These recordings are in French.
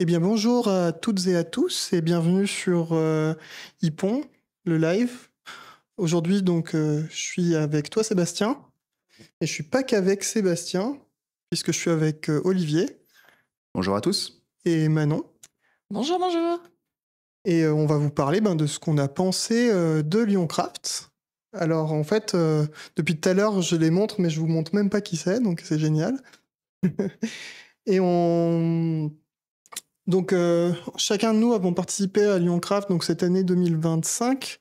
Eh bien, bonjour à toutes et à tous et bienvenue sur Ypon, le live. Aujourd'hui, je suis avec toi, Sébastien, et je suis pas qu'avec Sébastien, puisque je suis avec Olivier Bonjour à tous. et Manon, Bonjour, bonjour. et on va vous parler de ce qu'on a pensé de Lyoncraft. Alors, en fait, depuis tout à l'heure, je les montre, mais je vous montre même pas qui c'est, donc c'est génial. Et chacun de nous avons participé à Lyoncraft donc cette année 2025.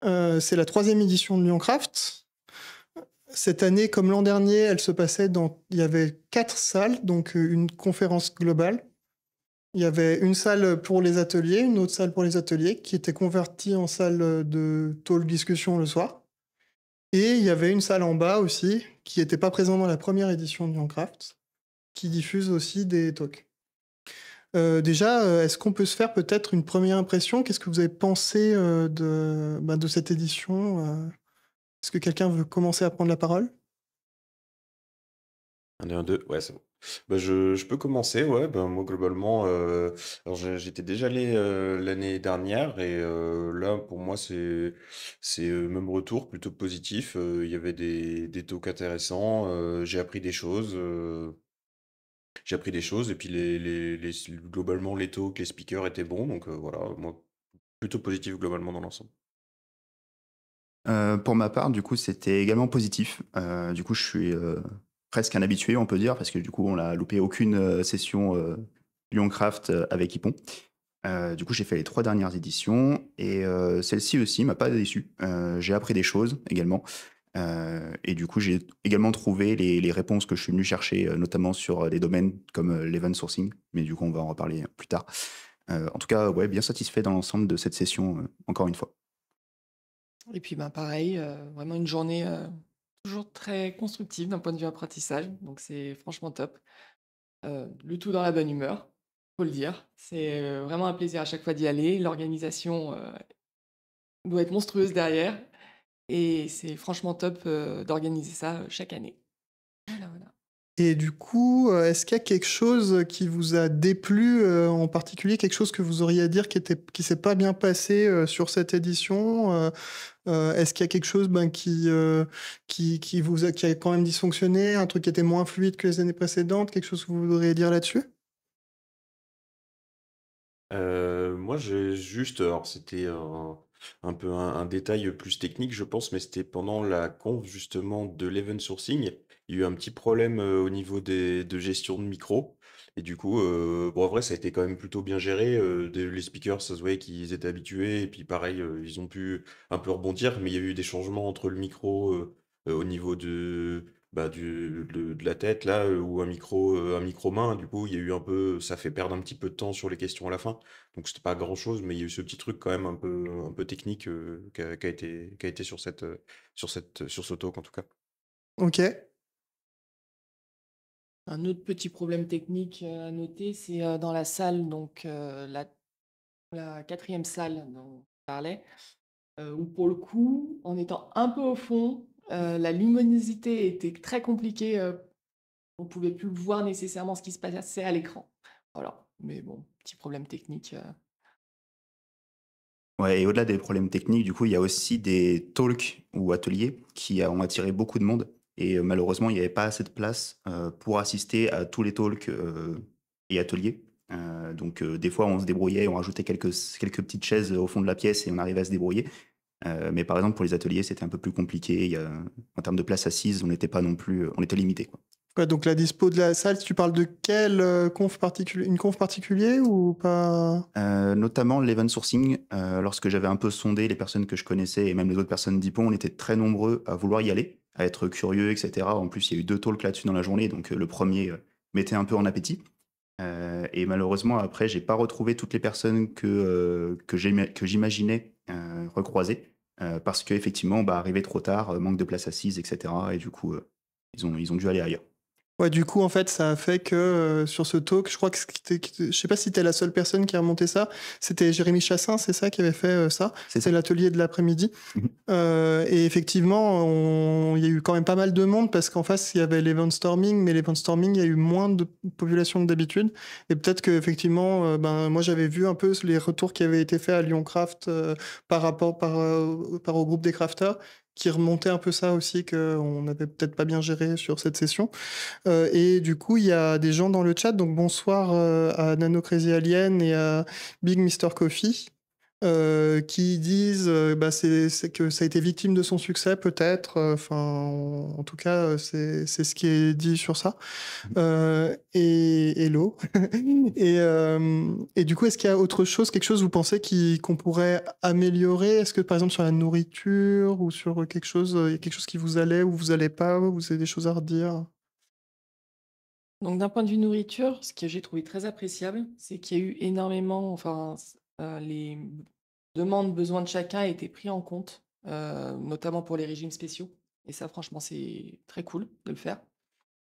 C'est la troisième édition de Lyoncraft. Cette année, comme l'an dernier, elle se passait dans. Il y avait 4 salles, donc une conférence globale. Il y avait une salle pour les ateliers, une autre salle pour les ateliers, qui était convertie en salle de talk discussion le soir. Et il y avait une salle en bas aussi, qui n'était pas présente dans la première édition de Lyoncraft, qui diffuse aussi des talks. Déjà, est-ce qu'on peut se faire peut-être une première impression? Qu'est-ce que vous avez pensé de cette édition? Est-ce que quelqu'un veut commencer à prendre la parole? Un 2, 1, 2, ouais, c'est bon. Je peux commencer, ouais. Moi, globalement, alors j'étais déjà allé l'année dernière et là, pour moi, c'est même retour plutôt positif. Il y avait des talks intéressants. J'ai appris des choses et puis globalement, les talks, les speakers étaient bons. Donc voilà, moi, plutôt positif globalement dans l'ensemble. Pour ma part, du coup, c'était également positif. Du coup, je suis presque un habitué, on peut dire, parce que du coup, on n'a loupé aucune session Lyoncraft avec Ypon. Du coup, j'ai fait les 3 dernières éditions et celle-ci aussi m'a pas déçu. J'ai appris des choses également. Et du coup, j'ai également trouvé les réponses que je suis venu chercher, notamment sur des domaines comme l'event sourcing. Mais du coup, on va en reparler plus tard. En tout cas, ouais, bien satisfait dans l'ensemble de cette session, encore une fois. Et puis pareil, vraiment une journée toujours très constructive d'un point de vue apprentissage, donc c'est franchement top. Le tout dans la bonne humeur, faut le dire. C'est vraiment un plaisir à chaque fois d'y aller. L'organisation doit être monstrueuse derrière et c'est franchement top d'organiser ça chaque année. Voilà, voilà. Et du coup, est-ce qu'il y a quelque chose qui vous a déplu en particulier, quelque chose que vous auriez à dire qui s'est pas bien passé sur cette édition? Est-ce qu'il y a quelque chose qui a quand même dysfonctionné, un truc qui était moins fluide que les années précédentes, quelque chose que vous voudriez dire là-dessus? Moi, j'ai juste, alors c'était un peu un détail plus technique, je pense, mais c'était pendant la conf justement de l'event sourcing. Il y a eu un petit problème au niveau de gestion de micro. Et du coup, bon, en vrai, ça a été quand même plutôt bien géré. Les speakers, ça se voyait qu'ils étaient habitués. Et puis pareil, ils ont pu un peu rebondir, mais il y a eu des changements entre le micro au niveau de la tête, là, ou un micro main. Du coup, il y a eu un peu, ça fait perdre un petit peu de temps sur les questions à la fin. Donc c'était pas grand-chose, mais il y a eu ce petit truc quand même un peu technique qui a été sur ce talk en tout cas. Ok. Un autre petit problème technique à noter, c'est dans la salle, donc la quatrième salle dont on parlait. Où pour le coup, en étant un peu au fond, la luminosité était très compliquée, on pouvait plus voir nécessairement ce qui se passait à l'écran. Voilà, mais bon, petit problème technique, Ouais, et au-delà des problèmes techniques, du coup, il y a aussi des talks ou ateliers qui ont attiré beaucoup de monde. Et malheureusement, il n'y avait pas assez de place pour assister à tous les talks et ateliers. Donc, des fois, on se débrouillait, on rajoutait quelques petites chaises au fond de la pièce et on arrivait à se débrouiller. Mais par exemple, pour les ateliers, c'était un peu plus compliqué. En termes de place assise, on n'était pas non plus, on était limité, quoi. Ouais, donc la dispo de la salle, tu parles de quelle conf particulier, une conf particulier ou pas? Notamment l'event sourcing, lorsque j'avais un peu sondé les personnes que je connaissais et même les autres personnes d'Ypon, on était très nombreux à vouloir y aller, à être curieux, etc. En plus, il y a eu 2 talks là-dessus dans la journée, donc le premier mettait un peu en appétit. Et malheureusement, après, j'ai pas retrouvé toutes les personnes que j'imaginais recroiser, parce qu'effectivement, bah, arrivé trop tard, manque de place assise, etc. Et du coup, ils ont dû aller ailleurs. Ouais, du coup, en fait, ça a fait que sur ce talk, je crois que je sais pas si t'es la seule personne qui a remonté ça. C'était Jérémy Chassin, c'est ça, qui avait fait ça. C'est C'est ça. l'atelier de l'après-midi. Mhm. Et effectivement, il y a eu quand même pas mal de monde parce qu'en face, il y avait l'event storming, mais l'event storming, il y a eu moins de population que d'habitude. Et peut-être que effectivement, moi, j'avais vu un peu les retours qui avaient été faits à Lyon Craft par au groupe des crafters, qui remontait un peu ça aussi, qu'on n'avait peut-être pas bien géré sur cette session. Et du coup, il y a des gens dans le chat. Donc bonsoir à Nano Crazy Alien et à Big Mr Coffee, qui disent c'est que ça a été victime de son succès, peut-être. Enfin, en tout cas, c'est ce qui est dit sur ça. Et hello. Et du coup, est-ce qu'il y a autre chose, quelque chose, vous pensez, qu'on pourrait améliorer? Est-ce que, par exemple, sur la nourriture ou sur quelque chose, il y a quelque chose qui vous allait ou vous allez pas, ou vous avez des choses à redire? Donc d'un point de vue nourriture, ce que j'ai trouvé très appréciable, c'est qu'il y a eu énormément les demandes, besoins de chacun étaient pris en compte, notamment pour les régimes spéciaux et ça franchement, c'est très cool de le faire.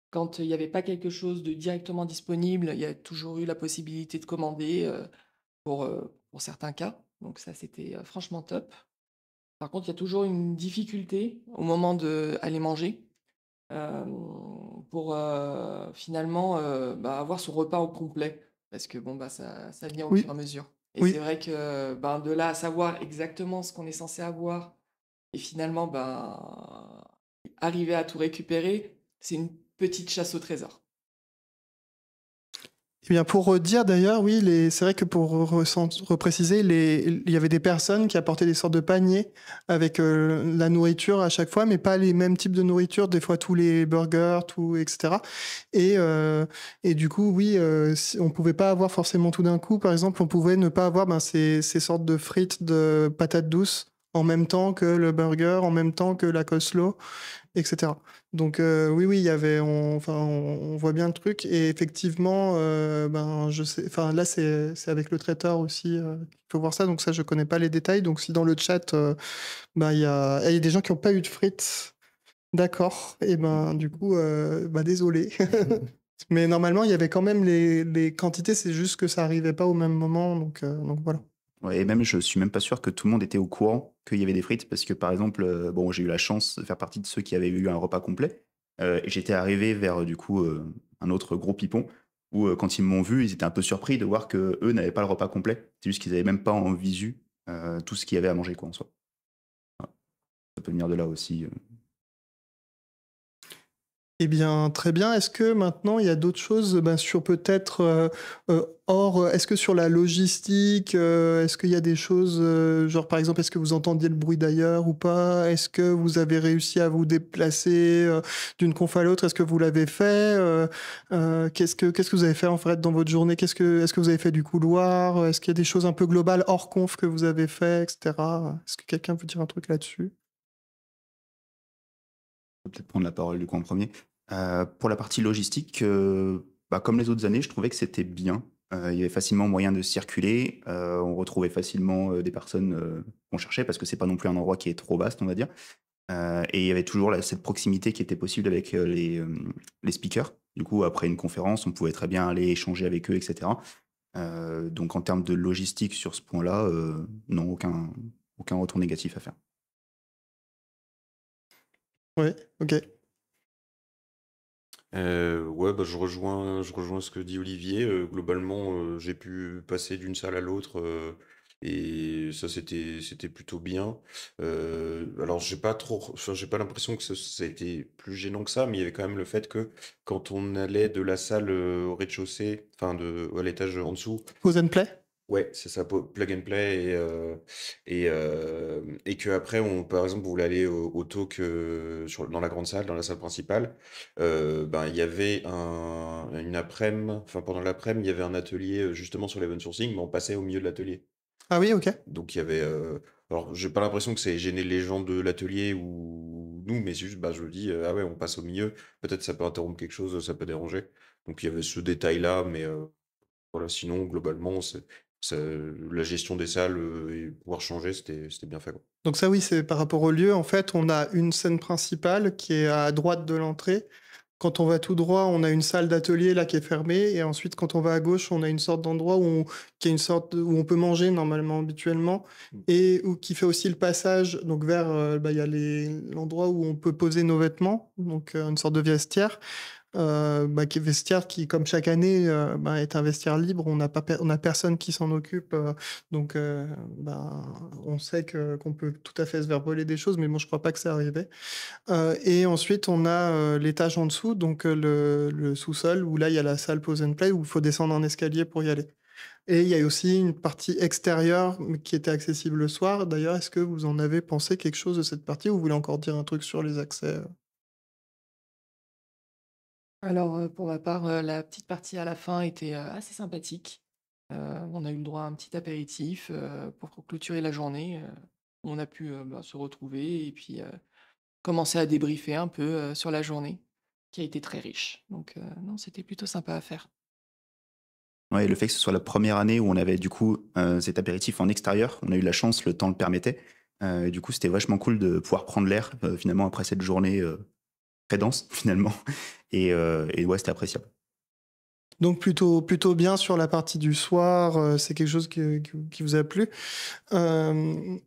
Quand il y avait pas quelque chose de directement disponible, il y a toujours eu la possibilité de commander, pour certains cas, donc ça, c'était, franchement top. Par contre, il y a toujours une difficulté au moment d'aller manger. Pour, finalement, avoir son repas au complet. Parce que bon, ça vient au fur et Oui, à mesure. Et c'est oui. vrai que, de là à savoir exactement ce qu'on est censé avoir et finalement, arriver à tout récupérer, c'est une petite chasse au trésor. Eh bien, pour redire d'ailleurs, oui, c'est vrai que pour repréciser, il y avait des personnes qui apportaient des sortes de paniers avec la nourriture à chaque fois, mais pas les mêmes types de nourriture, des fois tous les burgers, tout, etc. Et du coup, oui, on pouvait pas avoir forcément tout d'un coup. Par exemple, on pouvait ne pas avoir ces sortes de frites de patates douces en même temps que le burger, en même temps que la coleslaw, etc. Donc oui, oui, il y avait, on voit bien le truc et effectivement, je sais, enfin là c'est avec le traiteur aussi qu'il faut voir ça. Donc ça, je connais pas les détails. Donc si dans le chat, il y a des gens qui n'ont pas eu de frites, d'accord. Et du coup, désolé. Mais normalement, il y avait quand même les quantités. C'est juste que ça arrivait pas au même moment. Donc voilà. Ouais, et même, je suis même pas sûr que tout le monde était au courant qu'il y avait des frites, parce que par exemple, bon, j'ai eu la chance de faire partie de ceux qui avaient eu un repas complet, et j'étais arrivé vers du coup un autre gros pipon, où quand ils m'ont vu, ils étaient un peu surpris de voir que eux n'avaient pas le repas complet. C'est juste qu'ils avaient même pas en visu tout ce qu'il y avait à manger, quoi, en soi. Voilà. Ça peut venir de là aussi. Eh bien, très bien. Est-ce que maintenant, il y a d'autres choses sur peut-être est-ce que sur la logistique, est-ce qu'il y a des choses, genre par exemple, est-ce que vous entendiez le bruit d'ailleurs ou pas? Est-ce que vous avez réussi à vous déplacer d'une conf à l'autre? Est-ce que vous l'avez fait? Qu'est-ce que vous avez fait en fait dans votre journée? Est-ce que vous avez fait du couloir? Est-ce qu'il y a des choses un peu globales hors conf que vous avez fait, etc. Est-ce que quelqu'un veut dire un truc là-dessus? Je vais peut-être prendre la parole du coup en premier. Pour la partie logistique, comme les autres années, je trouvais que c'était bien. Il y avait facilement moyen de circuler. On retrouvait facilement des personnes qu'on cherchait, parce que c'est pas non plus un endroit qui est trop vaste, on va dire. Et il y avait toujours cette proximité qui était possible avec les speakers. Du coup, après une conférence, on pouvait très bien aller échanger avec eux, etc. Donc en termes de logistique sur ce point-là, non, aucun retour négatif à faire. Oui, ok. Ouais, je rejoins ce que dit Olivier. Globalement, j'ai pu passer d'une salle à l'autre, et ça, c'était plutôt bien. Alors, j'ai pas l'impression que ça a été plus gênant que ça, mais il y avait quand même le fait que quand on allait de la salle au rez-de-chaussée, enfin à l'étage en dessous, Pause and play? ouais, c'est ça, plug and play, et que après par exemple, on voulait aller au talk dans la grande salle, dans la salle principale. Il y avait une après-midi, enfin pendant l'après-midi, il y avait un atelier justement sur l'event sourcing, mais on passait au milieu de l'atelier. Ah oui, ok. Donc il y avait, alors j'ai pas l'impression que ça ait gêné les gens de l'atelier ou nous, mais c'est juste, je me dis, ah ouais, on passe au milieu, peut-être ça peut interrompre quelque chose, ça peut déranger. Donc il y avait ce détail-là, mais voilà, sinon, globalement, la gestion des salles et pouvoir changer, c'était bien fait, quoi. Donc ça oui, c'est par rapport au lieu. En fait, on a une scène principale qui est à droite de l'entrée, Quand on va tout droit, on a une salle d'atelier là qui est fermée, et ensuite quand on va à gauche, on a une sorte d'endroit qui est une sorte où on peut manger normalement habituellement, et où qui fait aussi le passage donc vers il y a l'endroit où on peut poser nos vêtements, donc une sorte de vestiaire. Qui est vestiaire qui, comme chaque année, est un vestiaire libre. On a personne qui s'en occupe, donc on sait qu'on peut tout à fait se faire voler des choses, mais bon, je crois pas que c'est arrivé. Et ensuite, on a l'étage en dessous, donc le sous-sol, où là, il y a la salle pose and play, où il faut descendre un escalier pour y aller. Et il y a aussi une partie extérieure qui était accessible le soir. D'ailleurs, est-ce que vous en avez pensé quelque chose de cette partie, ou vous voulez encore dire un truc sur les accès? Alors, pour ma part, la petite partie à la fin était, assez sympathique. On a eu le droit à un petit apéritif, pour clôturer la journée, où on a pu, se retrouver et puis, commencer à débriefer un peu, sur la journée, qui a été très riche. Donc, non, c'était plutôt sympa à faire. Ouais, le fait que ce soit la première année où on avait du coup cet apéritif en extérieur, on a eu la chance, le temps le permettait. Et du coup, c'était vachement cool de pouvoir prendre l'air finalement après cette journée très dense finalement. Et ouais, c'était appréciable. Donc plutôt bien sur la partie du soir, c'est quelque chose qui vous a plu. Euh,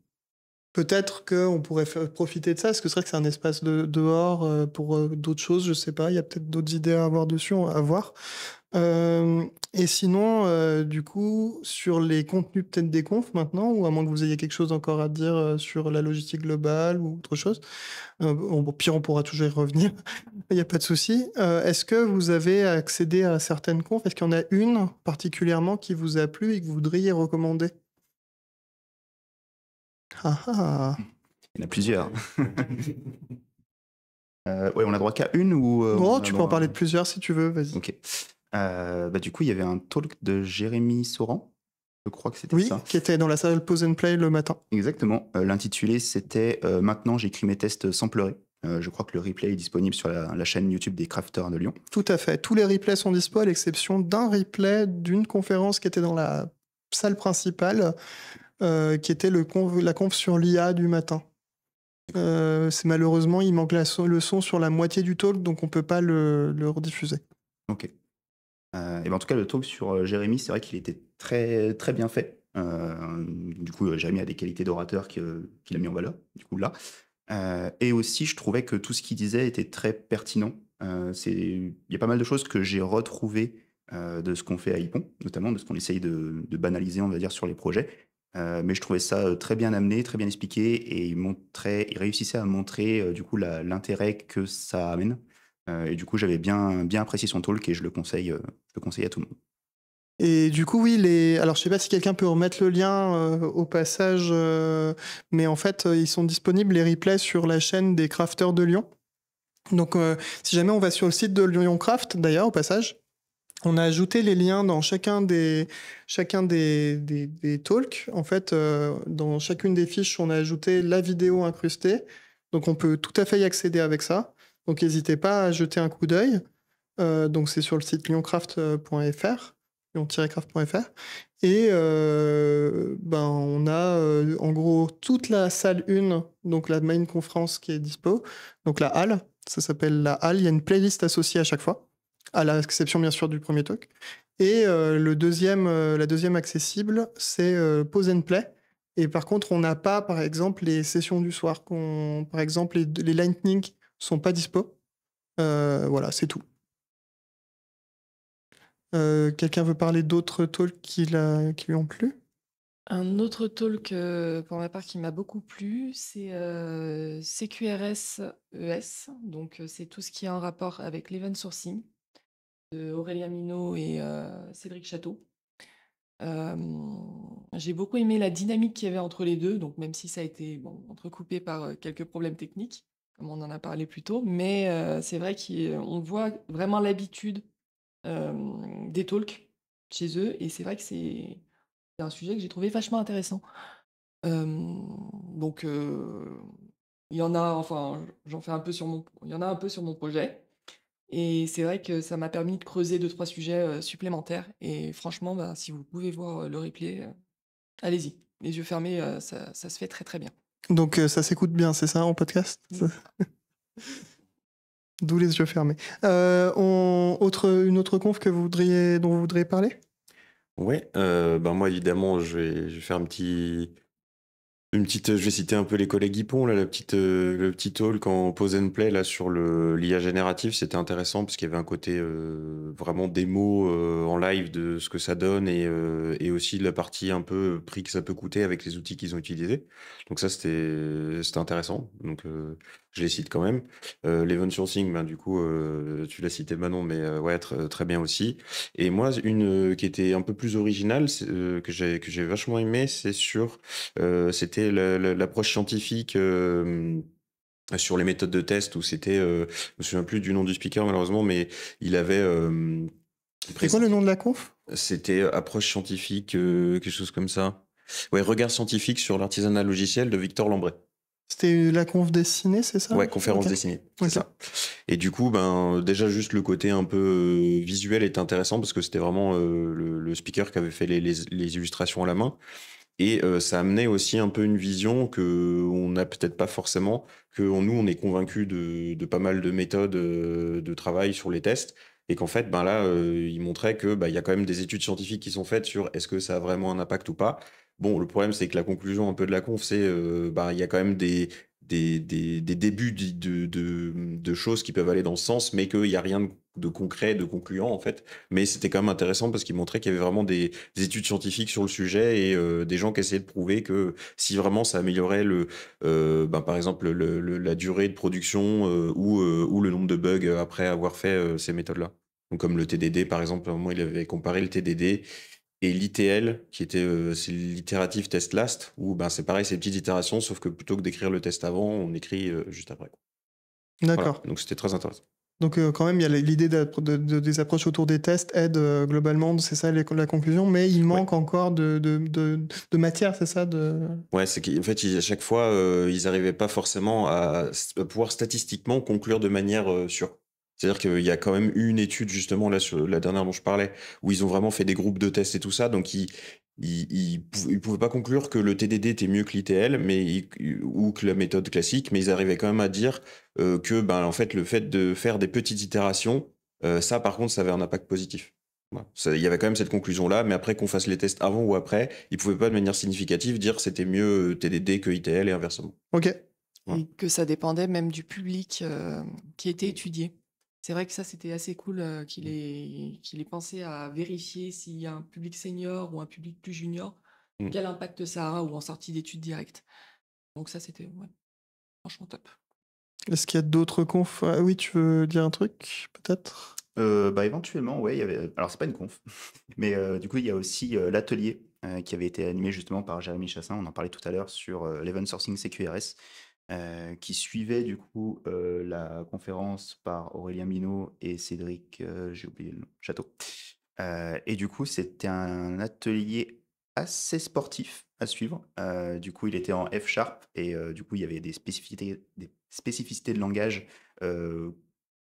Peut-être qu'on pourrait profiter de ça, parce que c'est vrai que c'est un espace dehors pour d'autres choses, je sais pas, il y a peut-être d'autres idées à avoir dessus, à voir. Et sinon, du coup, sur les contenus peut-être des confs maintenant, ou à moins que vous ayez quelque chose encore à dire sur la logistique globale ou autre chose, au pire, on pourra toujours y revenir, il n'y a pas de souci. Est-ce que vous avez accédé à certaines confs? Est-ce qu'il y en a une particulièrement qui vous a plu et que vous voudriez recommander? Ah ah. Il y en a plusieurs. Ouais, on a droit qu'à une ou Bon, on a tu peux en droit- parler de plusieurs si tu veux, vas-y. Ok. Du coup, il y avait un talk de Jérémy Sauran. Je crois que c'était Oui, ça. qui était dans la salle Pause and Play le matin. Exactement. L'intitulé, c'était Maintenant, j'écris mes tests sans pleurer. Je crois que le replay est disponible sur la chaîne YouTube des Crafters de Lyon. Tout à fait. Tous les replays sont dispo, à l'exception d'un replay d'une conférence qui était dans la salle principale, qui était la conf sur l'IA du matin. C'est malheureusement, il manque le son sur la moitié du talk, donc on peut pas le rediffuser. Ok. Et ben, en tout cas, le talk sur Jérémy, c'est vrai qu'il était très, très bien fait. Du coup, Jérémy a des qualités d'orateur qu'il a mis en valeur, du coup, là. Et aussi, je trouvais que tout ce qu'il disait était très pertinent. Il y a pas mal de choses que j'ai retrouvées de ce qu'on fait à Ypon, notamment de ce qu'on essaye de banaliser, on va dire, sur les projets. Mais je trouvais ça très bien amené, très bien expliqué, et il réussissait à montrer du coup l'intérêt que ça amène. Et du coup, j'avais bien apprécié son talk et je le conseille à tout le monde. Et du coup, oui, alors je sais pas si quelqu'un peut remettre le lien au passage, mais en fait, ils sont disponibles, les replays, sur la chaîne des Crafters de Lyon. Donc, si jamais on va sur le site de Lyon Craft, d'ailleurs, au passage, on a ajouté les liens dans chacun des talks. En fait, dans chacune des fiches, on a ajouté la vidéo incrustée. Donc, on peut tout à fait y accéder avec ça. Donc, n'hésitez pas à jeter un coup d'œil. Donc, c'est sur le site lyoncraft.fr, lyon-craft.fr. Et on a en gros toute la salle 1, donc la main conférence qui est dispo. Donc, la halle, ça s'appelle la halle. Il y a une playlist associée à chaque fois, à l'exception bien sûr du premier talk. Et la deuxième accessible, c'est Pause and Play. Et par contre, on n'a pas, par exemple, les sessions du soir. Par exemple, les Lightning sont pas dispo. Voilà, c'est tout. Quelqu'un veut parler d'autres talks qui lui ont plu? Un autre talk, pour ma part, qui m'a beaucoup plu, c'est, CQRS-ES. Donc, c'est tout ce qui est en rapport avec l'event sourcing de Aurélien Minot et Cédric Château. J'ai beaucoup aimé la dynamique qu'il y avait entre les deux, donc même si ça a été entrecoupé par quelques problèmes techniques, comme on en a parlé plus tôt, mais c'est vrai qu'on voit vraiment l'habitude des talks chez eux, et c'est vrai que c'est un sujet que j'ai trouvé vachement intéressant. Donc, il y en a, enfin, j'en fais un peu il y en a un peu sur mon projet. Et c'est vrai que ça m'a permis de creuser 2-3 sujets supplémentaires. Et franchement, si vous pouvez voir le replay, allez-y. Les yeux fermés, ça se fait très très bien. Donc ça s'écoute bien, c'est ça, en podcast? D'où les yeux fermés. Une autre conf dont vous voudriez parler? Ouais, ben moi évidemment, je vais faire je vais citer un peu les collègues Hippon, là, le petit talk en pause and play là sur l'IA générative, c'était intéressant parce qu'il y avait un côté vraiment démo en live de ce que ça donne et aussi la partie un peu prix que ça peut coûter avec les outils qu'ils ont utilisés. Donc ça, c'était intéressant. Donc je les cite quand même. L'event sourcing, ben, du coup, tu l'as cité Manon, mais ouais, très bien aussi. Et moi, une qui était un peu plus originale, que j'ai vachement aimé, c'était l'approche scientifique sur les méthodes de test où c'était, je me souviens plus du nom du speaker malheureusement, mais il avait C'est quoi le nom de la conf? c'était approche scientifique, quelque chose comme ça. Ouais, regard scientifique sur l'artisanat logiciel de Victor Lambret. C'était la conf dessinée, c'est ça? Ouais, conférence Ok. dessinée, c'est Ok. ça. Et du coup, ben déjà juste le côté un peu visuel était intéressant parce que c'était vraiment le speaker qui avait fait les illustrations à la main. Et ça amenait aussi un peu une vision que on n'a peut-être pas forcément, nous, on est convaincus de pas mal de méthodes de travail sur les tests, et qu'en fait, ben là, il montrait que bah, il y a quand même des études scientifiques qui sont faites sur est-ce que ça a vraiment un impact ou pas. Bon, le problème, c'est que la conclusion un peu de la conf, c'est bah, il y a quand même des débuts de choses qui peuvent aller dans ce sens, mais qu'il n'y a rien de concret, de concluant en fait. Mais c'était quand même intéressant parce qu'il montrait qu'il y avait vraiment des études scientifiques sur le sujet et des gens qui essayaient de prouver que si vraiment ça améliorait ben, par exemple la durée de production ou le nombre de bugs après avoir fait ces méthodes-là. Donc comme le TDD par exemple, à un moment il avait comparé le TDD et l'ITL qui était c'est l'iterative test last où ben c'est pareil, c'est des petites itérations sauf que plutôt que d'écrire le test avant, on écrit juste après. Voilà, D'accord. donc c'était très intéressant. Donc quand même, il y a l'idée des approches autour des tests aide globalement, c'est ça la conclusion, mais il Ouais. manque encore de matière, c'est ça Ouais, c'est qu'en fait, à chaque fois, ils n'arrivaient pas forcément à pouvoir statistiquement conclure de manière sûre. C'est-à-dire qu'il y a quand même eu une étude, justement, là, sur la dernière dont je parlais, où ils ont vraiment fait des groupes de tests et tout ça, donc ils pouvaient pas conclure que le TDD était mieux que l'ITL, ou que la méthode classique, mais ils arrivaient quand même à dire que, ben, en fait, le fait de faire des petites itérations, ça, par contre, ça avait un impact positif. Voilà. Il y avait quand même cette conclusion-là, mais après qu'on fasse les tests avant ou après, ils pouvaient pas de manière significative dire c'était mieux TDD que ITL et inversement. Ok. Voilà. Et que ça dépendait même du public qui était étudié. C'est vrai que ça, c'était assez cool qu'il ait pensé à vérifier s'il y a un public senior ou un public plus junior, Mm. quel impact ça a ou en sortie d'études directes. Donc ça, c'était ouais, franchement top. Est-ce qu'il y a d'autres confs? Ah oui, tu veux dire un truc, peut-être? Bah, éventuellement, ouais, il y avait. Alors, c'est pas une conf, mais du coup, il y a aussi l'atelier qui avait été animé justement par Jérémy Chassin, on en parlait tout à l'heure sur l'event sourcing CQRS, qui suivait du coup la conférence par Aurélien Minot et Cédric, j'ai oublié le nom, Château. Et du coup, c'était un atelier assez sportif à suivre. Du coup, il était en F Sharp et du coup, il y avait des spécificités de langage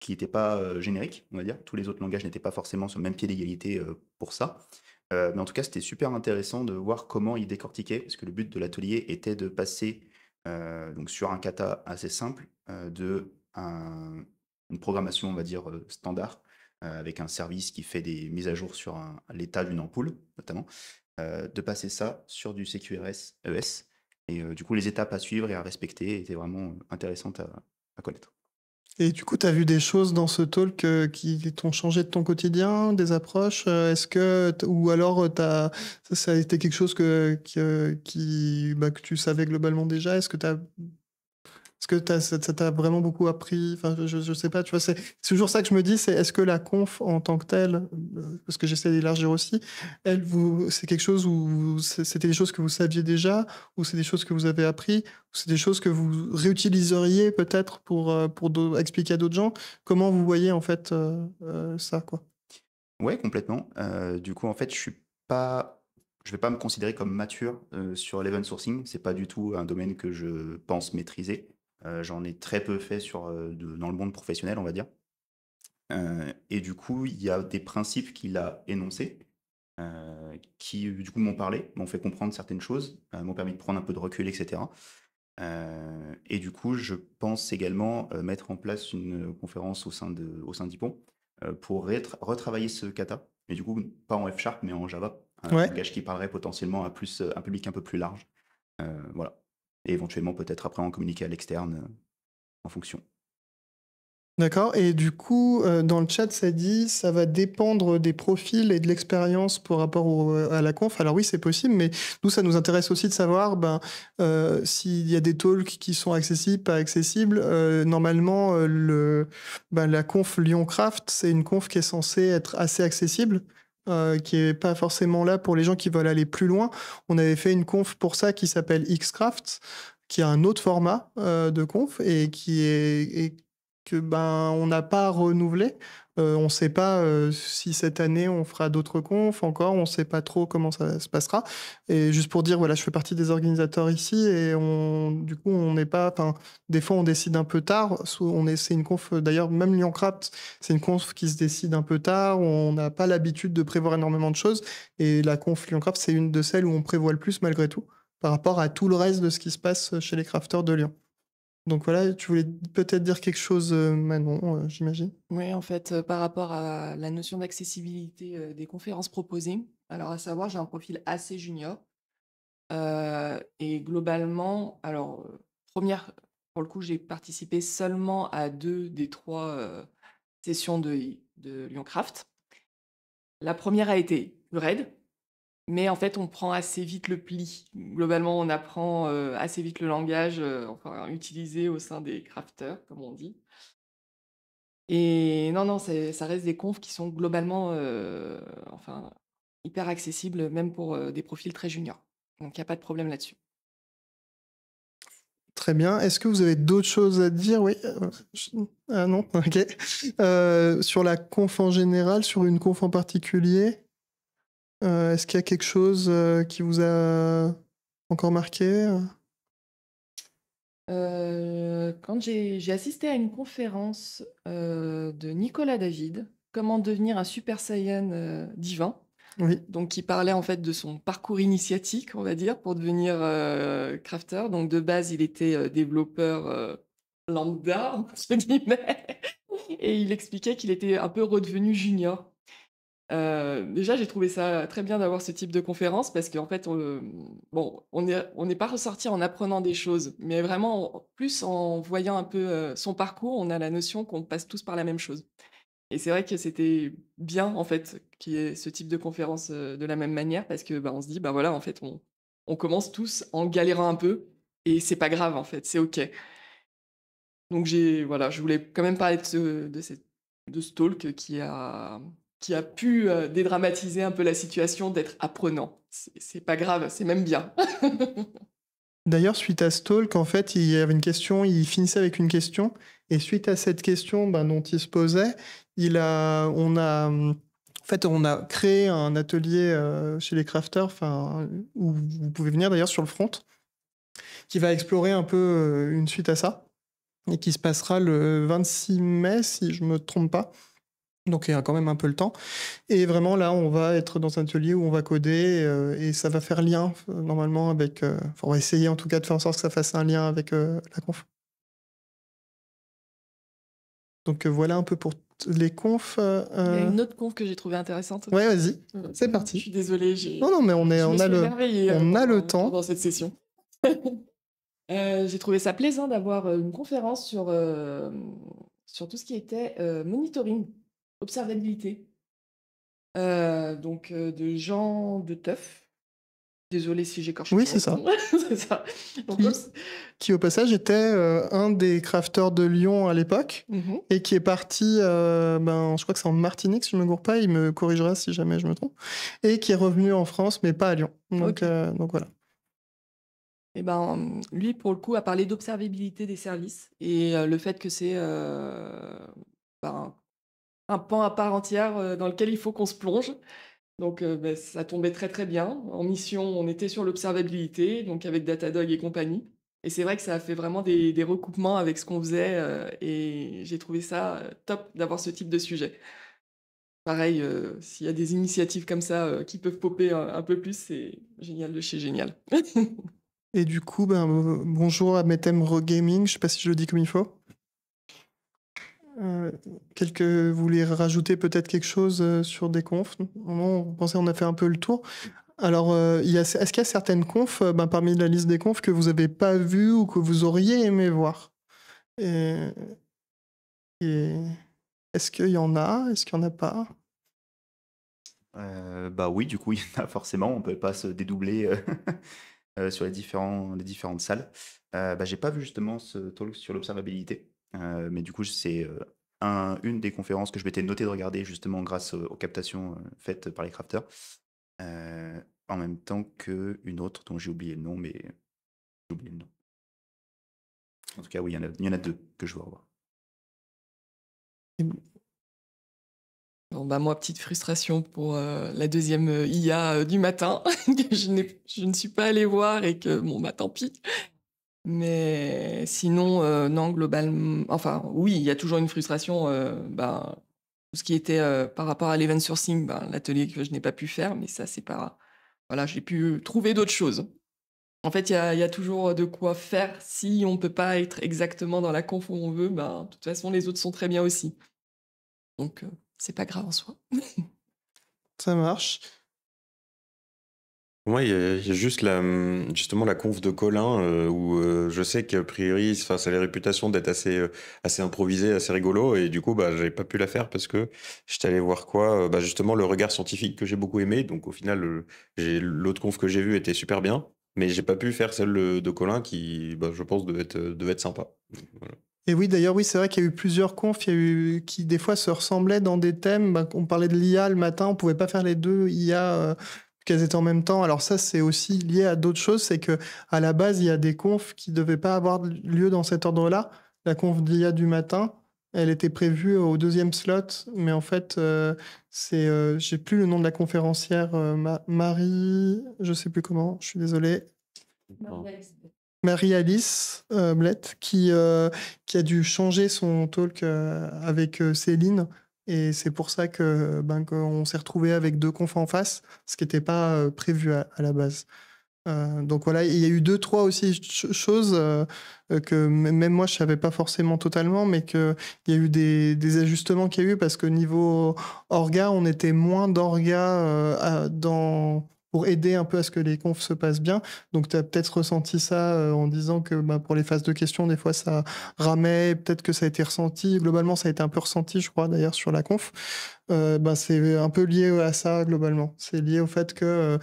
qui n'étaient pas génériques, on va dire. Tous les autres langages n'étaient pas forcément sur le même pied d'égalité pour ça. Mais en tout cas, c'était super intéressant de voir comment il décortiquait, parce que le but de l'atelier était de passer donc sur un kata assez simple une programmation, on va dire, standard, avec un service qui fait des mises à jour sur l'état d'une ampoule, notamment, de passer ça sur du CQRS ES. Et du coup, les étapes à suivre et à respecter étaient vraiment intéressantes à connaître. Et du coup, tu as vu des choses dans ce talk qui t'ont changé de ton quotidien, des approches, ou alors ça a été quelque chose que tu savais globalement déjà? Ça t'a vraiment beaucoup appris? Enfin, je sais pas, tu vois, c'est toujours ça que je me dis, c'est est-ce que la conf en tant que telle, parce que j'essaie d'élargir aussi, c'est quelque chose où c'était des choses que vous saviez déjà, ou c'est des choses que vous avez appris, ou c'est des choses que vous réutiliseriez peut-être pour expliquer à d'autres gens? Comment vous voyez en fait ça, quoi? Ouais, complètement. Du coup, en fait, je vais pas me considérer comme mature sur l'event sourcing. C'est pas du tout un domaine que je pense maîtriser. J'en ai très peu fait dans le monde professionnel, on va dire. Et du coup, il y a des principes qu'il a énoncés qui, du coup, m'ont parlé, m'ont fait comprendre certaines choses, m'ont permis de prendre un peu de recul, etc. Et du coup, je pense également mettre en place une conférence au sein d'Ypon pour retravailler ce kata. Mais du coup, pas en F Sharp, mais en Java, un Ouais. langage qui parlerait potentiellement à un public un peu plus large. Voilà. Et éventuellement, peut-être après en communiquer à l'externe en fonction. D'accord. Et du coup, dans le chat, ça dit ça va dépendre des profils et de l'expérience par rapport à la conf. Alors oui, c'est possible, mais nous, ça nous intéresse aussi de savoir s'il y a des talks qui sont accessibles, pas accessibles. Normalement, la conf Lyoncraft, c'est une conf qui est censée être assez accessible. Qui est pas forcément là pour les gens qui veulent aller plus loin. On avait fait une conf pour ça qui s'appelle Xcraft, qui a un autre format de conf et que on n'a pas renouvelé. On ne sait pas si cette année on fera d'autres confs encore, on ne sait pas trop comment ça se passera. Et juste pour dire, voilà, je fais partie des organisateurs ici et du coup, on n'est pas. Enfin, des fois, on décide un peu tard. C'est une conf, d'ailleurs, même Lyoncraft, c'est une conf qui se décide un peu tard. On n'a pas l'habitude de prévoir énormément de choses. Et la conf Lyoncraft, c'est une de celles où on prévoit le plus malgré tout, par rapport à tout le reste de ce qui se passe chez les crafters de Lyon. Donc voilà, tu voulais peut-être dire quelque chose, Manon, j'imagine. Oui, en fait, par rapport à la notion d'accessibilité des conférences proposées, alors à savoir, j'ai un profil assez junior. Et globalement, alors, première, pour le coup, j'ai participé seulement à 2 des 3 sessions de Lyoncraft. La première a été plus raide, mais en fait, on prend assez vite le pli. Globalement, on apprend assez vite le langage enfin, utilisé au sein des crafters, comme on dit. Et non, ça reste des confs qui sont globalement enfin, hyper accessibles, même pour des profils très juniors. Donc, il n'y a pas de problème là-dessus. Très bien. Est-ce que vous avez d'autres choses à dire? Oui. Ah non? Ok. Sur la conf en général, sur une conf en particulier, est-ce qu'il y a quelque chose qui vous a encore marqué? Quand j'ai assisté à une conférence de Nicolas David, Comment devenir un Super Saiyan divin. Oui. Donc, qui parlait en fait de son parcours initiatique, on va dire, pour devenir crafter. Donc, de base, il était développeur lambda, entre guillemets, et il expliquait qu'il était un peu redevenu junior. Déjà, j'ai trouvé ça très bien d'avoir ce type de conférence parce qu'en fait, on n'est pas ressorti en apprenant des choses, mais vraiment plus en voyant un peu son parcours, on a la notion qu'on passe tous par la même chose. Et c'est vrai que c'était bien en fait qu'il y ait ce type de conférence de la même manière parce que on se dit voilà en fait on commence tous en galérant un peu et c'est pas grave en fait, c'est ok. Donc je voulais quand même parler de ce talk qui a pu dédramatiser un peu la situation d'être apprenant. C'est pas grave, c'est même bien. D'ailleurs, suite à ce talk, en fait, il y avait une question, il finissait avec une question, et suite à cette question dont il se posait, on a créé un atelier chez les crafters, où vous pouvez venir d'ailleurs sur le front, qui va explorer un peu une suite à ça, et qui se passera le 26 mai, si je me trompe pas. Donc il y a quand même un peu le temps. Et vraiment là, on va être dans un atelier où on va coder et ça va faire lien normalement avec... on va essayer en tout cas de faire en sorte que ça fasse un lien avec la conf. Donc voilà un peu pour les confs. Il y a une autre conf que j'ai trouvée intéressante. Ouais, vas-y, c'est Je parti. suis désolée, Non, mais je me on suis a émerveillée le temps. pendant cette session. J'ai trouvé ça plaisant d'avoir une conférence sur tout ce qui était monitoring, observabilité. Donc de Jean de Teuf. Désolée si j'écorche Oui, son c'est ça. nom. C'est ça. Donc, Qui au passage était un des crafters de Lyon à l'époque et qui est parti, je crois que c'est en Martinique si je me gourre pas, il me corrigera si jamais je me trompe, et qui est revenu en France mais pas à Lyon. Donc voilà. Et lui, pour le coup, a parlé d'observabilité des services et le fait que c'est un pan à part entière dans lequel il faut qu'on se plonge. Donc ça tombait très très bien. En mission, on était sur l'observabilité, donc avec Datadog et compagnie. Et c'est vrai que ça a fait vraiment des recoupements avec ce qu'on faisait et j'ai trouvé ça top d'avoir ce type de sujet. Pareil, s'il y a des initiatives comme ça qui peuvent popper un peu plus, c'est génial de chez génial. Et du coup, bonjour à Metem Gaming, je sais pas si je le dis comme il faut. Vous voulez rajouter peut-être quelque chose sur des confs? Non, vous pensez on a fait un peu le tour. Alors, est-ce qu'il y a certaines confs, parmi la liste des confs, que vous n'avez pas vues ou que vous auriez aimé voir? Et, et est-ce qu'il y en a? Est-ce qu'il n'y en a pas? Bah oui, du coup, il y en a forcément. On peut pas se dédoubler sur les différentes salles. J'ai pas vu justement ce talk sur l'observabilité, mais du coup, c'est une des conférences que je m'étais noté de regarder justement grâce aux captations faites par les crafters, en même temps qu'une autre dont j'ai oublié le nom, mais j'ai oublié le nom. En tout cas, oui, il y en a deux que je veux revoir. Bon, moi, petite frustration pour la deuxième IA du matin, que je ne suis pas allée voir et que, tant pis. Mais sinon, non, globalement, enfin, oui, il y a toujours une frustration, tout ce qui était par rapport à l'event sourcing, l'atelier que je n'ai pas pu faire, mais ça, c'est pas. Voilà, j'ai pu trouver d'autres choses. En fait, il y a toujours de quoi faire. Si on peut pas être exactement dans la conf où on veut, de toute façon, les autres sont très bien aussi. Donc, c'est pas grave en soi. Ça marche. Moi, il y a juste justement la conf de Colin où je sais qu'a priori, ça a la réputation d'être assez improvisé, assez rigolo. Et du coup, j'avais pas pu la faire parce que j'étais allé voir quoi? Justement, le regard scientifique que j'ai beaucoup aimé. Donc, au final, l'autre conf que j'ai vue était super bien. Mais j'ai pas pu faire celle de Colin qui, je pense, devait être sympa. Voilà. Et oui, d'ailleurs, oui, c'est vrai qu'il y a eu plusieurs confs, qui des fois se ressemblaient dans des thèmes. On parlait de l'IA le matin, on pouvait pas faire les deux IA qu'elles étaient en même temps. Alors ça, c'est aussi lié à d'autres choses, c'est que à la base, il y a des confs qui devaient pas avoir lieu dans cet ordre-là. La conf d'IA du matin, elle était prévue au deuxième slot, mais en fait, j'ai plus le nom de la conférencière, Marie, je sais plus comment, je suis désolé. Marie-Alice Blett, qui a dû changer son talk avec Céline. Et c'est pour ça qu'on s'est retrouvé avec deux confs en face, ce qui n'était pas prévu à la base. Donc voilà, il y a eu deux, trois aussi choses que même moi je savais pas forcément totalement, mais qu'il y a eu des ajustements qu'il y a eu parce que niveau orga, on était moins d'orga pour aider un peu à ce que les confs se passent bien. Donc tu as peut-être ressenti ça en disant que pour les phases de questions, des fois ça ramait, peut-être que ça a été ressenti. Globalement, ça a été un peu ressenti, je crois, d'ailleurs, sur la conf. C'est un peu lié à ça, globalement. C'est lié au fait que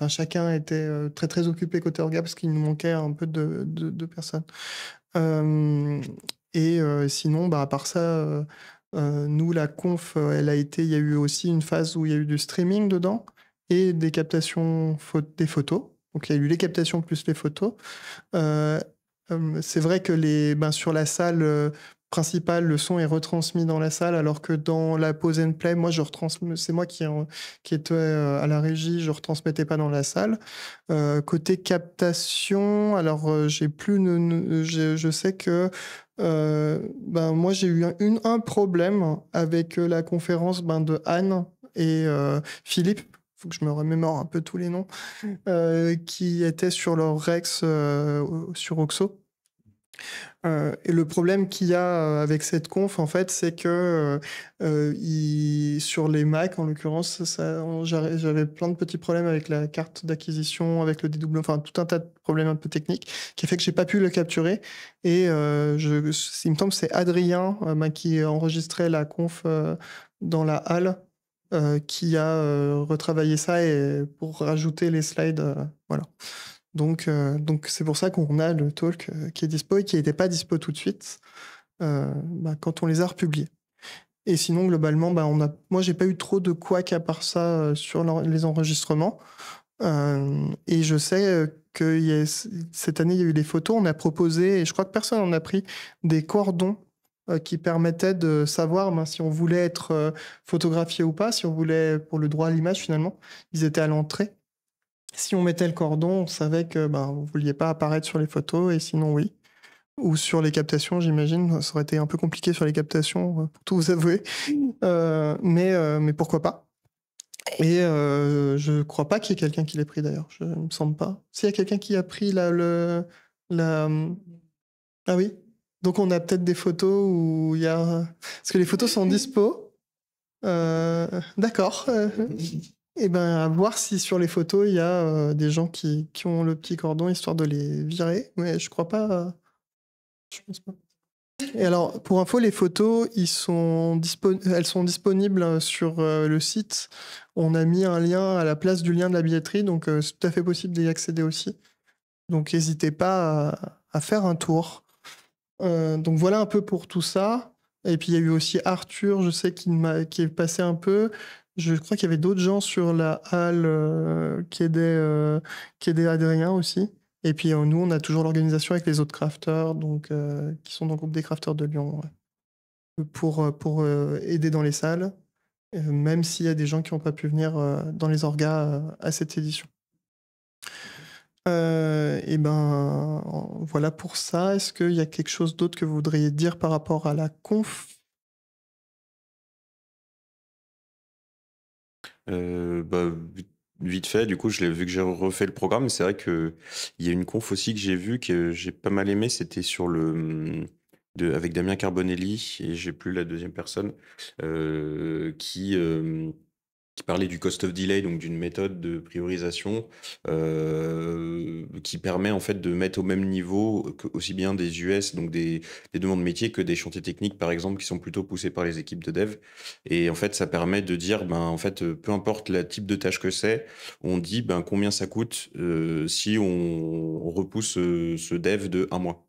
chacun était très très occupé côté orga parce qu'il nous manquait un peu de personnes. Sinon, à part ça, nous, la conf, il y a eu aussi une phase où il y a eu du streaming dedans et des captations des photos. Donc, il y a eu les captations plus les photos. C'est vrai que sur la salle principale, le son est retransmis dans la salle, alors que dans la pause and play, moi, c'est moi qui était à la régie, je retransmettais pas dans la salle. Côté captation, alors j'ai plus, je sais que moi j'ai eu un problème avec la conférence de Anne et Philippe. Faut que je me remémore un peu tous les noms, qui étaient sur leur Rex sur Oxo. Et le problème qu'il y a avec cette conf, en fait, c'est que sur les Mac, en l'occurrence, j'avais plein de petits problèmes avec la carte d'acquisition, avec le dédoublement, enfin tout un tas de problèmes un peu techniques, qui fait que j'ai pas pu le capturer. Et il me semble que c'est Adrien qui enregistrait la conf dans la halle. Qui a retravaillé ça pour rajouter les slides. Voilà. Donc c'est pour ça qu'on a le talk qui est dispo et qui n'était pas dispo tout de suite quand on les a republiés. Et sinon, globalement, moi, j'ai pas eu trop de couacs à part ça sur les enregistrements. Et je sais que cette année, il y a eu des photos. On a proposé, et je crois que personne n'en a pris, des cordons qui permettaient de savoir si on voulait être photographié ou pas, si on voulait pour le droit à l'image finalement. Ils étaient à l'entrée. Si on mettait le cordon, on savait que vous ne vouliez pas apparaître sur les photos, et sinon oui. Ou sur les captations, j'imagine. Ça aurait été un peu compliqué sur les captations, pour tout vous avouer. Mais pourquoi pas. Et je crois pas qu'il y ait quelqu'un qui l'ait pris d'ailleurs. Je ne me semble pas. S'il y a quelqu'un qui a pris la... Ah oui. Donc on a peut-être des photos où il y a... Parce que les photos sont dispo. D'accord. Et ben à voir si sur les photos il y a des gens qui ont le petit cordon histoire de les virer. Mais je crois pas. Je pense pas. Et alors, pour info, les photos, elles sont disponibles sur le site. On a mis un lien à la place du lien de la billetterie, donc c'est tout à fait possible d'y accéder aussi. Donc n'hésitez pas à faire un tour. Donc voilà un peu pour tout ça. Et puis il y a eu aussi Arthur, je sais, qui est passé un peu. Je crois qu'il y avait d'autres gens sur la halle qui aidaient Adrien aussi. Et puis nous, on a toujours l'organisation avec les autres crafters, donc, qui sont dans le groupe des crafters de Lyon, ouais, pour aider dans les salles, même s'il y a des gens qui n'ont pas pu venir dans les orgas à cette édition. Et ben voilà pour ça. Est-ce qu'il y a quelque chose d'autre que vous voudriez dire par rapport à la conf? Bah, vite fait, du coup, vu que j'ai refait le programme, c'est vrai que il y a une conf aussi que j'ai vue que j'ai pas mal aimé, c'était sur avec Damien Carbonelli, et j'ai plus la deuxième personne, qui parlait du cost of delay, donc d'une méthode de priorisation qui permet en fait de mettre au même niveau aussi bien des US, donc des demandes métiers, que des chantiers techniques par exemple qui sont plutôt poussés par les équipes de dev. Et en fait, ça permet de dire, ben en fait, peu importe le type de tâche que c'est, on dit ben combien ça coûte si on repousse ce dev de un mois.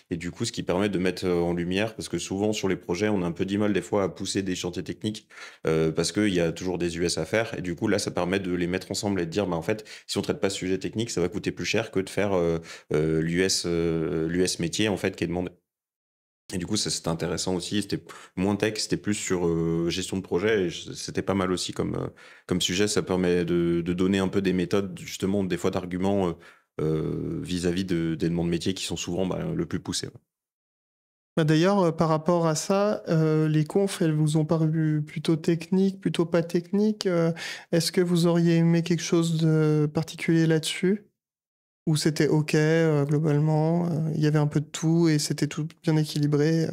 Et du coup, ce qui permet de mettre en lumière, parce que souvent sur les projets, on a un peu du mal des fois à pousser des chantiers techniques parce qu'il y a toujours des US à faire. Et du coup, là, ça permet de les mettre ensemble et de dire, bah, en fait, si on traite pas ce sujet technique, ça va coûter plus cher que de faire l'US métier en fait qui est demandé. Et du coup, ça c'était intéressant aussi. C'était moins tech, c'était plus sur gestion de projet. Et c'était pas mal aussi comme sujet. Ça permet de donner un peu des méthodes, justement, des fois d'arguments vis-à-vis des demandes métiers qui sont souvent le plus poussés. Ouais. Bah d'ailleurs, par rapport à ça, les confs, elles vous ont paru plutôt techniques, plutôt pas techniques. Est-ce que vous auriez aimé quelque chose de particulier là-dessus? Ou c'était OK, globalement, il y avait un peu de tout et c'était tout bien équilibré?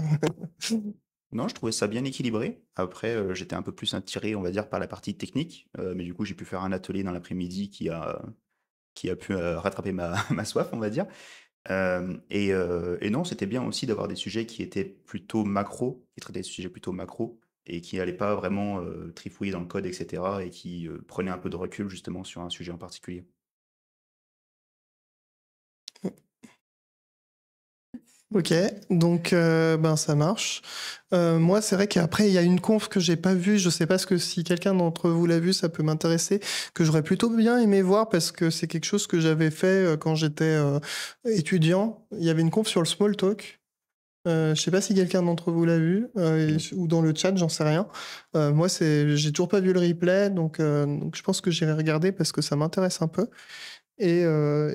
Non, je trouvais ça bien équilibré. Après, j'étais un peu plus attiré, on va dire, par la partie technique. Mais du coup, j'ai pu faire un atelier dans l'après-midi qui a pu rattraper ma soif, on va dire. Et non, c'était bien aussi d'avoir des sujets qui étaient plutôt macro, qui traitaient des sujets plutôt macro, et qui n'allaient pas vraiment trifouiller dans le code, etc., et qui prenaient un peu de recul justement sur un sujet en particulier. OK, donc ben ça marche. Moi, c'est vrai qu'après, il y a une conf que j'ai pas vue. Je sais pas si quelqu'un d'entre vous l'a vue, ça peut m'intéresser, que j'aurais plutôt bien aimé voir parce que c'est quelque chose que j'avais fait quand j'étais étudiant. Il y avait une conf sur le small talk. Je sais pas si quelqu'un d'entre vous l'a vu ou dans le chat, j'en sais rien. Moi, j'ai toujours pas vu le replay, donc je pense que j'irai regarder parce que ça m'intéresse un peu. Et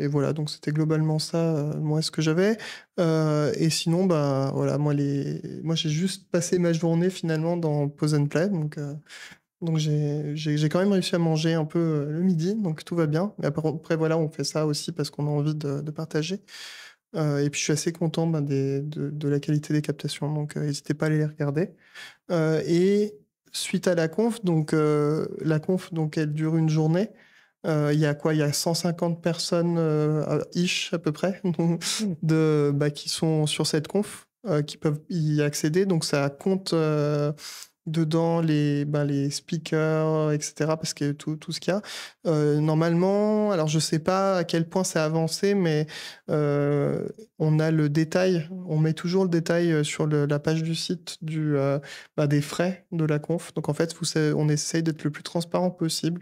voilà, donc c'était globalement ça, moi, ce que j'avais. Et sinon, bah, voilà, moi, j'ai juste passé ma journée finalement dans Pause and Play. Donc j'ai quand même réussi à manger un peu le midi, donc tout va bien. Mais après, voilà, on fait ça aussi parce qu'on a envie de partager. Et puis je suis assez content de la qualité des captations, donc n'hésitez pas à aller les regarder. Et suite à la conf, la conf, donc, elle dure une journée. Il y a quoi? Il y a 150 personnes, ish, à peu près, qui sont sur cette conf, qui peuvent y accéder. Donc ça compte dedans les speakers, etc., parce que tout ce qu'il y a. Normalement, alors je sais pas à quel point c'est avancé, mais on a le détail, on met toujours le détail sur la page du site des frais de la conf. Donc en fait, on essaye d'être le plus transparent possible.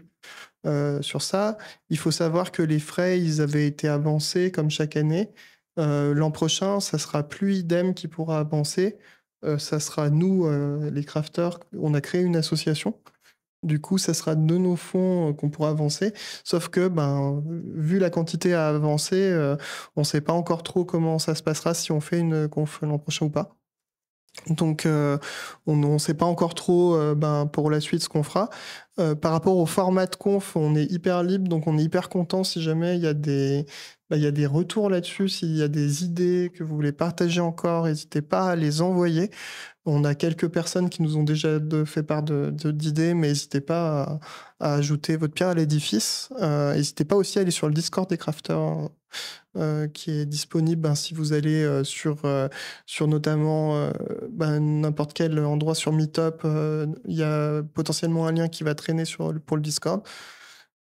Sur ça, il faut savoir que les frais, ils avaient été avancés comme chaque année. L'an prochain, ça sera plus idem qui pourra avancer. Ça sera nous, les crafters, on a créé une association. Du coup, ça sera de nos fonds qu'on pourra avancer. Sauf que, vu la quantité à avancer, on ne sait pas encore trop comment ça se passera, si on fait une conf l'an prochain ou pas. Donc, on ne sait pas encore trop pour la suite ce qu'on fera. Par rapport au format de conf, on est hyper libre, donc on est hyper content si jamais il y a il y a des retours là-dessus, s'il y a des idées que vous voulez partager encore, n'hésitez pas à les envoyer. On a quelques personnes qui nous ont déjà fait part d'idées, mais n'hésitez pas à ajouter votre pierre à l'édifice. N'hésitez pas aussi à aller sur le Discord des crafters, qui est disponible si vous allez sur notamment n'importe quel endroit sur Meetup. Il y a potentiellement un lien qui va traîner pour le Discord.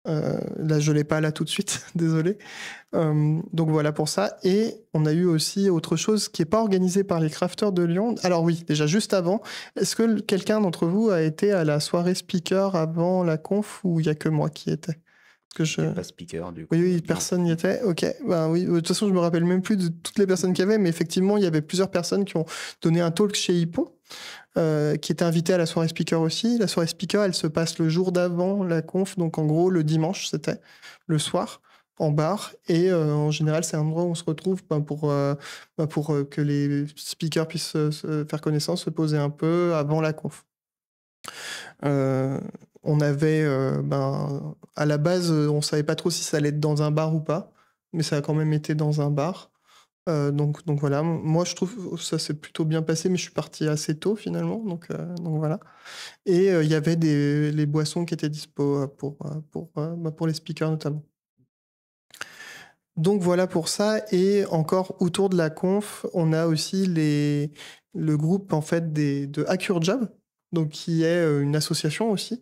Là, je ne l'ai pas là tout de suite, désolé. Donc voilà pour ça. Et on a eu aussi autre chose qui n'est pas organisée par les crafters de Lyon. Alors oui, déjà juste avant, est-ce que quelqu'un d'entre vous a été à la soirée speaker avant la conf ou il n'y a que moi qui étais? J'étais pas speaker, du coup. Oui, personne n'y était. Ok. Ben oui. De toute façon, je me rappelle même plus de toutes les personnes qu'il y avait, mais effectivement, il y avait plusieurs personnes qui ont donné un talk chez Hippon, qui étaient invitées à la soirée speaker aussi. La soirée speaker, elle se passe le jour d'avant la conf, donc en gros le dimanche, c'était le soir en bar. Et en général, c'est un endroit où on se retrouve pour que les speakers puissent se faire connaissance, se poser un peu avant la conf. On avait, à la base, on savait pas trop si ça allait être dans un bar ou pas, mais ça a quand même été dans un bar. Donc voilà, moi je trouve que ça s'est plutôt bien passé, mais je suis parti assez tôt finalement, donc voilà. Et il y avait les boissons qui étaient dispo pour les speakers notamment. Donc voilà pour ça. Et encore autour de la conf, on a aussi le groupe en fait de Hack Your Job, donc qui est une association aussi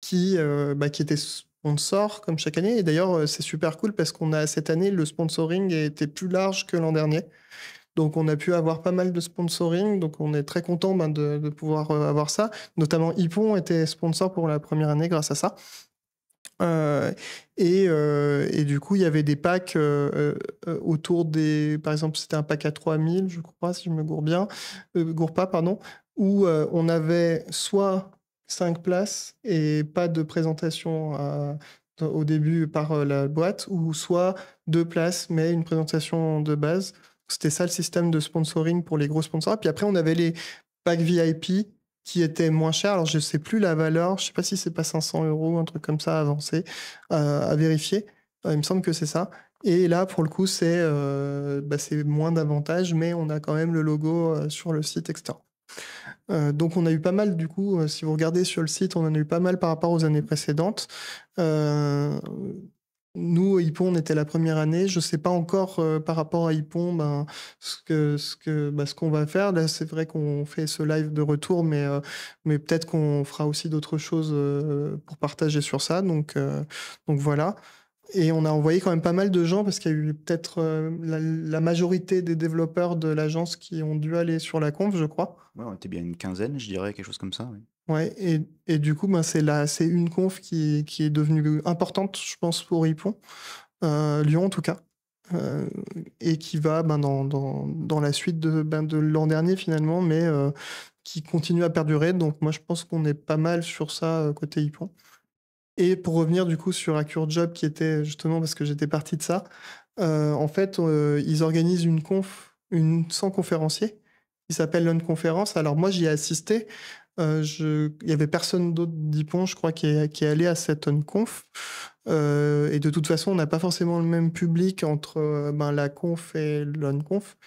qui était sponsor comme chaque année. Et d'ailleurs, c'est super cool parce qu'on a cette année, le sponsoring était plus large que l'an dernier. Donc on a pu avoir pas mal de sponsoring, donc on est très content de pouvoir avoir ça. Notamment Hippon était sponsor pour la première année grâce à ça. Et du coup, il y avait des packs autour des... Par exemple, c'était un pack à 3000, je crois, si je me gourre pas, pardon, où on avait soit 5 places et pas de présentation au début par la boîte, ou soit 2 places, mais une présentation de base. C'était ça le système de sponsoring pour les gros sponsors. Puis après, on avait les packs VIP qui étaient moins chers. Alors, je ne sais plus la valeur. Je ne sais pas si c'est pas 500 €, un truc comme ça, avancé, à vérifier. Il me semble que c'est ça. Et là, pour le coup, c'est moins d'avantages, mais on a quand même le logo sur le site, etc. Donc, on a eu pas mal, du coup, si vous regardez sur le site, on en a eu pas mal par rapport aux années précédentes. Nous, Hippon, on était la première année. Je ne sais pas encore par rapport à Hippon ce qu'on va faire. Là, c'est vrai qu'on fait ce live de retour, mais peut-être qu'on fera aussi d'autres choses pour partager sur ça. Donc voilà. Et on a envoyé quand même pas mal de gens parce qu'il y a eu peut-être la majorité des développeurs de l'agence qui ont dû aller sur la conf, je crois. Ouais, on était bien une quinzaine, je dirais, quelque chose comme ça. Oui. Ouais, et du coup, c'est une conf qui est devenue importante, je pense, pour Hippon, Lyon en tout cas, et qui va dans la suite de l'an dernier finalement, mais qui continue à perdurer. Donc moi, je pense qu'on est pas mal sur ça côté Hippon. Et pour revenir du coup sur Hack Your Job, qui était justement parce que j'étais parti de ça, en fait, ils organisent une conf, sans conférencier, qui s'appelle l'Unconférence. Alors moi, j'y ai assisté. Il y avait personne d'autre d'Hippon, je crois, qui est allé à cette Unconf. Et de toute façon, on n'a pas forcément le même public entre la conf et l'Unconf.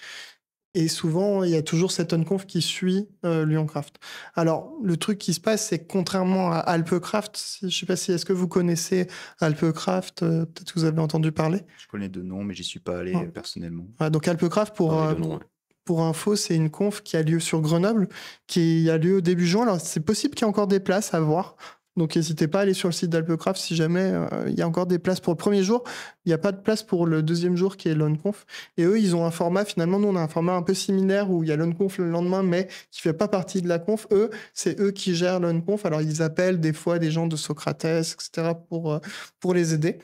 Et souvent, il y a toujours cette Unconf qui suit Lyoncraft. Alors, le truc qui se passe, c'est que contrairement à Alpecraft, je ne sais pas si est-ce que vous connaissez Alpecraft, peut-être que vous avez entendu parler. Je connais de nom, mais j'y suis pas allé personnellement. Ouais, donc Alpecraft, pour info, c'est une conf qui a lieu sur Grenoble, qui a lieu début juin. Alors, c'est possible qu'il y ait encore des places à voir. Donc, n'hésitez pas à aller sur le site d'Alpecraft si jamais il y a encore des places pour le premier jour. Il n'y a pas de place pour le deuxième jour qui est l'Unconf. Et eux, ils ont un format, finalement, nous, on a un format un peu similaire où il y a l'Unconf le lendemain, mais qui ne fait pas partie de la conf. Eux, c'est eux qui gèrent l'Unconf. Alors, ils appellent des fois des gens de Socrates, etc. pour les aider.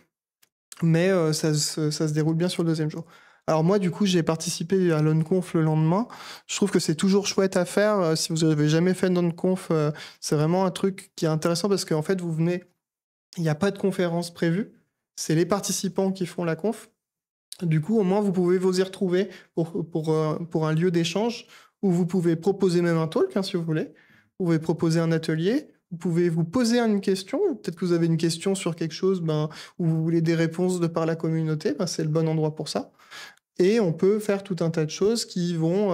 Mais ça se déroule bien sur le deuxième jour. Alors moi, du coup, j'ai participé à l'Unconf le lendemain. Je trouve que c'est toujours chouette à faire. Si vous n'avez jamais fait d'Unconf, c'est vraiment un truc qui est intéressant parce qu'en fait, vous venez, il n'y a pas de conférence prévue. C'est les participants qui font la conf. Du coup, au moins, vous pouvez vous y retrouver pour un lieu d'échange où vous pouvez proposer même un talk, si vous voulez. Vous pouvez proposer un atelier. Vous pouvez vous poser une question. Peut-être que vous avez une question sur quelque chose où vous voulez des réponses de par la communauté. C'est le bon endroit pour ça. Et on peut faire tout un tas de choses qui vont...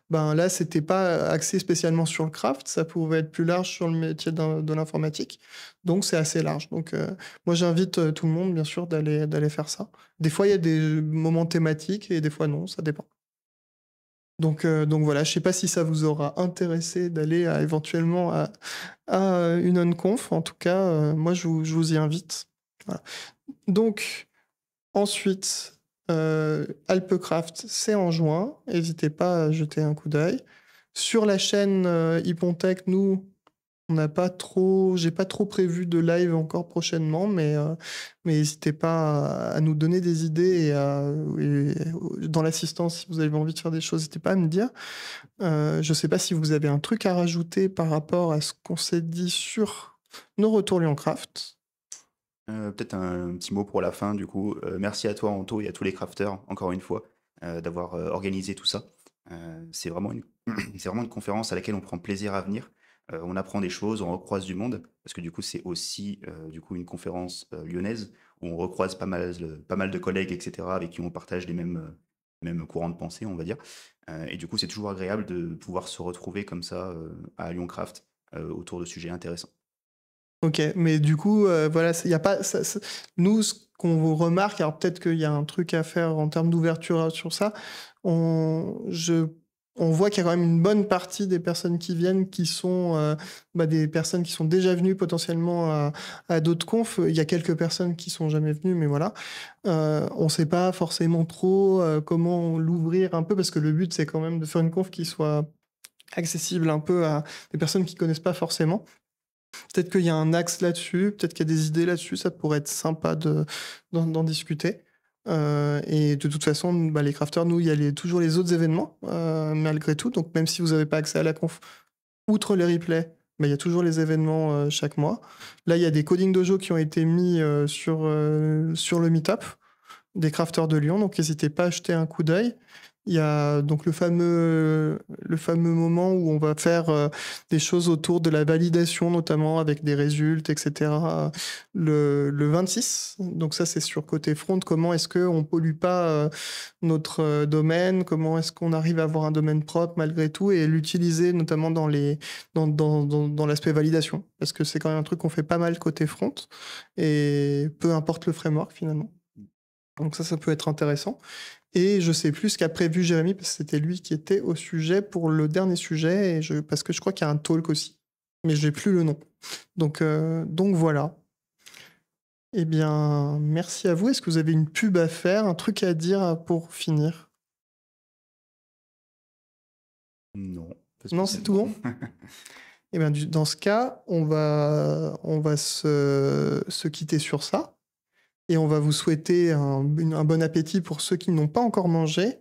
là, c'était pas axé spécialement sur le craft. Ça pouvait être plus large sur le métier de l'informatique. Donc, c'est assez large. Donc, moi, j'invite tout le monde, bien sûr, d'aller faire ça. Des fois, il y a des moments thématiques et des fois, non. Ça dépend. Donc voilà, je sais pas si ça vous aura intéressé d'aller éventuellement à une OnConf. En tout cas, moi, je vous y invite. Voilà. Donc, ensuite, Alpecraft, c'est en juin. N'hésitez pas à jeter un coup d'œil. Sur la chaîne Hypontech, nous, j'ai pas trop prévu de live encore prochainement, mais n'hésitez pas à nous donner des idées et dans l'assistance, si vous avez envie de faire des choses, n'hésitez pas à me dire. Je sais pas si vous avez un truc à rajouter par rapport à ce qu'on s'est dit sur nos retours Lyoncraft. Peut-être un petit mot pour la fin, du coup. Merci à toi, Anto, et à tous les crafters, encore une fois, d'avoir organisé tout ça. C'est vraiment c'est vraiment une conférence à laquelle on prend plaisir à venir. On apprend des choses, on recroise du monde, parce que du coup, c'est aussi une conférence lyonnaise où on recroise pas mal de collègues, etc., avec qui on partage les mêmes courants de pensée, on va dire. Et du coup, c'est toujours agréable de pouvoir se retrouver comme ça à Lyoncraft autour de sujets intéressants. Ok, mais du coup, voilà, y a pas, nous, ce qu'on vous remarque, alors peut-être qu'il y a un truc à faire en termes d'ouverture sur ça, on voit qu'il y a quand même une bonne partie des personnes qui viennent qui sont des personnes qui sont déjà venues potentiellement à d'autres confs. Il y a quelques personnes qui sont jamais venues, mais voilà. On sait pas forcément trop comment l'ouvrir un peu, parce que le but, c'est quand même de faire une conf qui soit accessible un peu à des personnes qui connaissent pas forcément. Peut-être qu'il y a un axe là-dessus, peut-être qu'il y a des idées là-dessus, ça pourrait être sympa d'en discuter. Et de toute façon, les crafters, nous, il y a toujours les autres événements, malgré tout. Donc même si vous n'avez pas accès à la conf, outre les replays, il y a toujours les événements chaque mois. Là, il y a des coding dojo qui ont été mis sur le meet-up des crafters de Lyon, donc n'hésitez pas à jeter un coup d'œil. Il y a donc le fameux moment où on va faire des choses autour de la validation, notamment avec des résultats, etc. Le 26. Donc ça, c'est sur côté front. Comment est-ce qu'on ne pollue pas notre domaine? Comment est-ce qu'on arrive à avoir un domaine propre malgré tout et l'utiliser notamment dans l'aspect validation? Parce que c'est quand même un truc qu'on fait pas mal côté front et peu importe le framework finalement. Donc ça peut être intéressant. Et je sais plus ce qu'a prévu Jérémy, parce que c'était lui qui était au sujet pour le dernier sujet, parce que je crois qu'il y a un talk aussi. Mais je n'ai plus le nom. Donc voilà. Eh bien, merci à vous. Est-ce que vous avez une pub à faire, un truc à dire pour finir? Non. Non, c'est tout bon? Eh bien, dans ce cas, on va se quitter sur ça. Et on va vous souhaiter un bon appétit pour ceux qui n'ont pas encore mangé.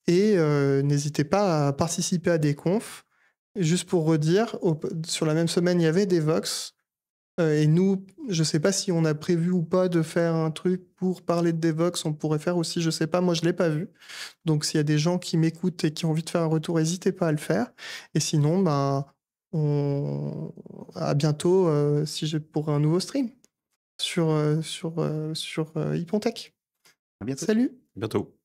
Et n'hésitez pas à participer à des confs. Juste pour redire, sur la même semaine, il y avait des Vox. Et nous, je ne sais pas si on a prévu ou pas de faire un truc pour parler de Devox. On pourrait faire aussi, je ne sais pas, moi je ne l'ai pas vu. Donc s'il y a des gens qui m'écoutent et qui ont envie de faire un retour, n'hésitez pas à le faire. Et sinon, à bientôt pour un nouveau stream sur Hypontech. À bientôt. Salut! Bientôt.